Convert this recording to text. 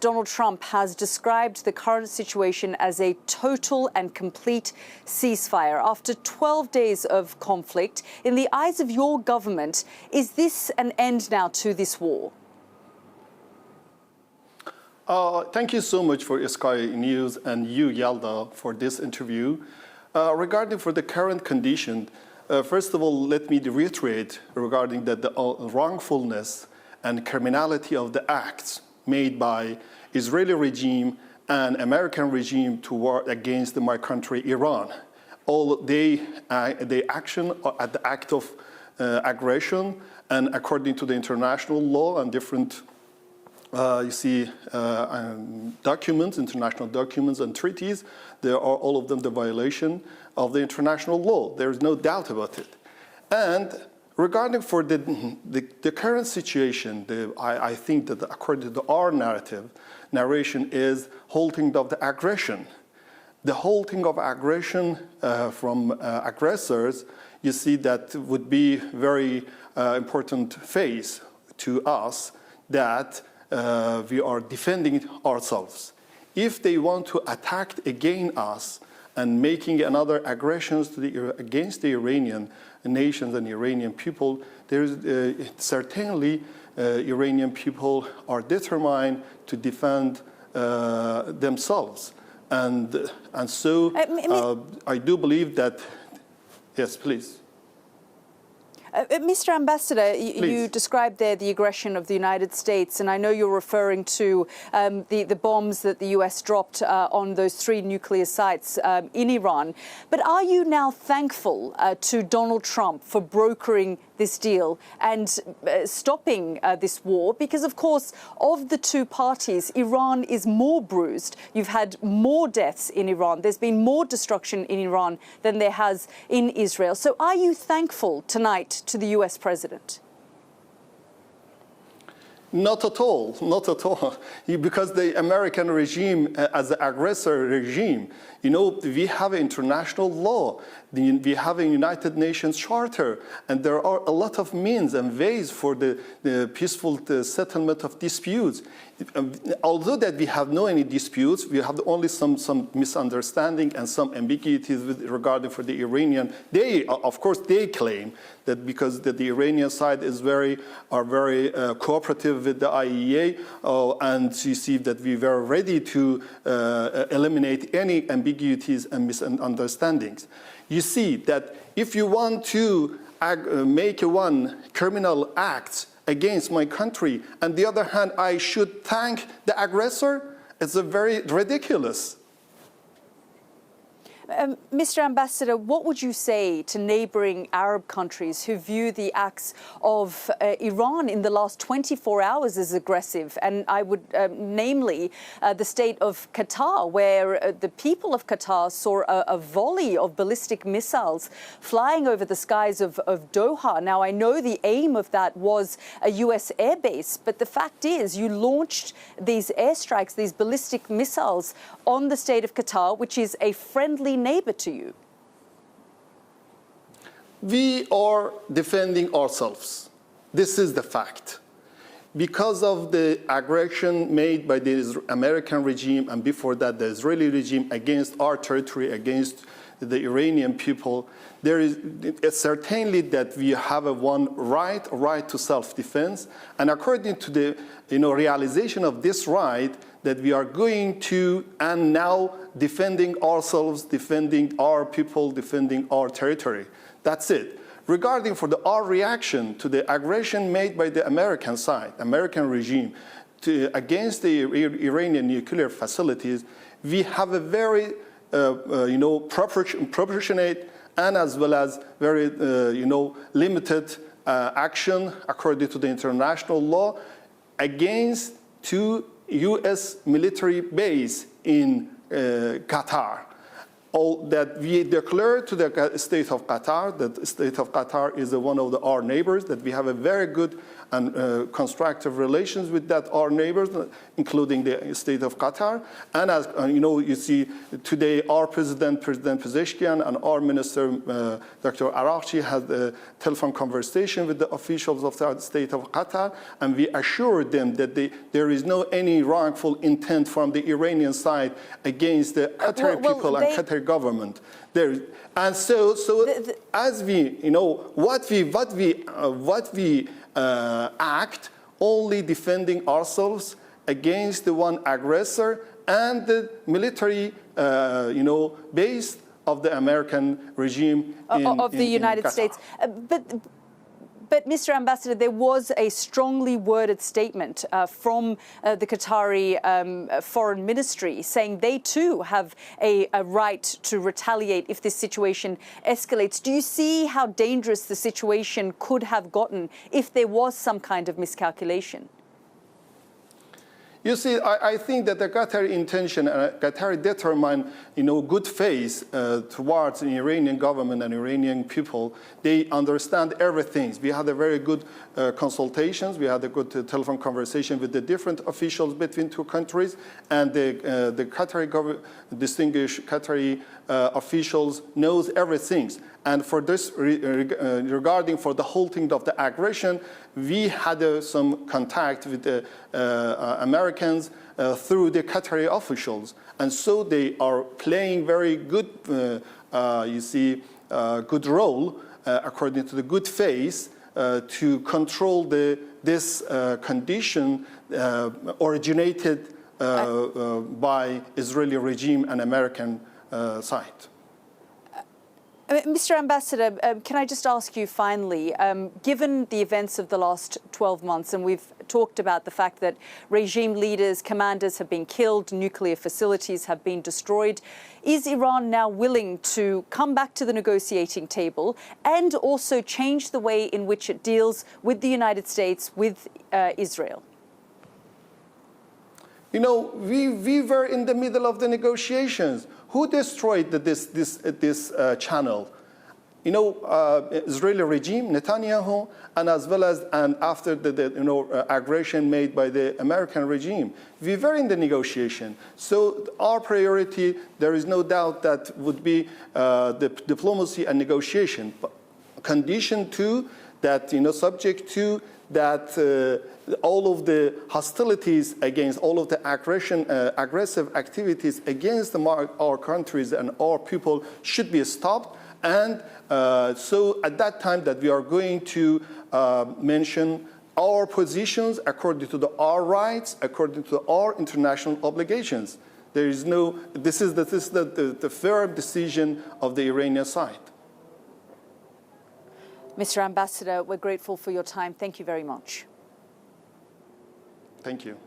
Donald Trump has described the current situation as a total and complete ceasefire. After 12 days of conflict, in the eyes of your government, is this an end now to this war? Thank you so much for Sky News and you, Yalda, for this interview. Regarding for the current condition, first of all, let me reiterate regarding that the wrongfulness and criminality of the acts made by Israeli regime and American regime to war against my country, Iran. All they action at the act of aggression, and according to the international law and different documents, international documents and treaties, they are all of them the violation of the international law. There is no doubt about it. And regarding for the current situation, I think that according to our narration is halting of the aggression. The halting of aggression from aggressors, you see, that would be very important phase to us, that we are defending ourselves. If they want to attack again us and making another aggressions to against the Iranian nations and Iranian people, there is certainly Iranian people are determined to defend themselves, and so I do believe that. Yes, please. Mr. Ambassador, you described there the aggression of the United States, and I know you're referring to the bombs that the US dropped on those 3 nuclear sites in Iran. But are you now thankful to Donald Trump for brokering this deal and stopping this war? Because, of course, of the 2 parties, Iran is more bruised. You've had more deaths in Iran. There's been more destruction in Iran than there has in Israel. So are you thankful tonight to the US president? Not at all, not at all. Because the American regime, as the aggressor regime, you know, we have international law, we have a United Nations Charter, and there are a lot of means and ways for the peaceful settlement of disputes. Although that we have no any disputes, we have only some misunderstanding and some ambiguities regarding for the Iranian. They, of course, they claim that because the Iranian side is very cooperative with the IAEA, and you see that we were ready to eliminate any ambiguities and misunderstandings. You see that if you want to make one criminal act against my country, and the other hand, I should thank the aggressor, it's a very ridiculous. Mr. Ambassador, what would you say to neighbouring Arab countries who view the acts of Iran in the last 24 hours as aggressive? And I would namely the state of Qatar, where the people of Qatar saw a volley of ballistic missiles flying over the skies of Doha. Now, I know the aim of that was a US airbase, but the fact is you launched these airstrikes, these ballistic missiles on the state of Qatar, which is a friendly neighbor to you. We are defending ourselves. This is the fact. Because of the aggression made by the American regime and before that the Israeli regime against our territory, against the Iranian people, there is certainly that we have a right to self-defense, and according to the realization of this right, that we are going to and now defending ourselves, defending our people, defending our territory. That's it. Regarding for our reaction to the aggression made by the American side, American regime, against the Iranian nuclear facilities, we have a very proportionate and as well as very limited action according to the international law against 2 US military base in Qatar. that we declare to the state of Qatar that the state of Qatar is one of our neighbors, that we have a very good and constructive relations with our neighbors, including the state of Qatar. And as you see today, our President Pezeshkian, and our Minister, Dr. Arakchi, had a telephone conversation with the officials of the state of Qatar, and we assured them that there is no any wrongful intent from the Iranian side against the Qatari people and Qatari government. And so as we, what we act only defending ourselves against the one aggressor and the military, base of the American regime of the United States. But Mr. Ambassador, there was a strongly worded statement from the Qatari Foreign Ministry saying they too have a right to retaliate if this situation escalates. Do you see how dangerous the situation could have gotten if there was some kind of miscalculation? You see, I think that the Qatari intention and Qatari determined, good faith towards the Iranian government and Iranian people, they understand everything. We had a very good consultations. We had a good telephone conversation with the different officials between two countries, and the Qatari distinguished Qatari officials knows everything. And for this, regarding for the halting of the aggression, we had some contact with the Americans through the Qatari officials. And so they are playing very good, good role, according to the good faith, to control this condition originated by Israeli regime and American side. Mr. Ambassador, can I just ask you finally, given the events of the last 12 months, and we've talked about the fact that regime leaders, commanders have been killed, nuclear facilities have been destroyed, is Iran now willing to come back to the negotiating table and also change the way in which it deals with the United States, with Israel? We were in the middle of the negotiations. Who destroyed this channel? Israeli regime, Netanyahu, and as well as after the aggression made by the American regime. We were in the negotiation. So our priority, there is no doubt that would be the diplomacy and negotiation. But condition two, that subject to that all of the hostilities against all of the aggressive activities against our countries and our people should be stopped. And so at that time that we are going to mention our positions according to our rights, according to our international obligations. There is no, this is the firm decision of the Iranian side. Mr. Ambassador, we're grateful for your time. Thank you very much. Thank you.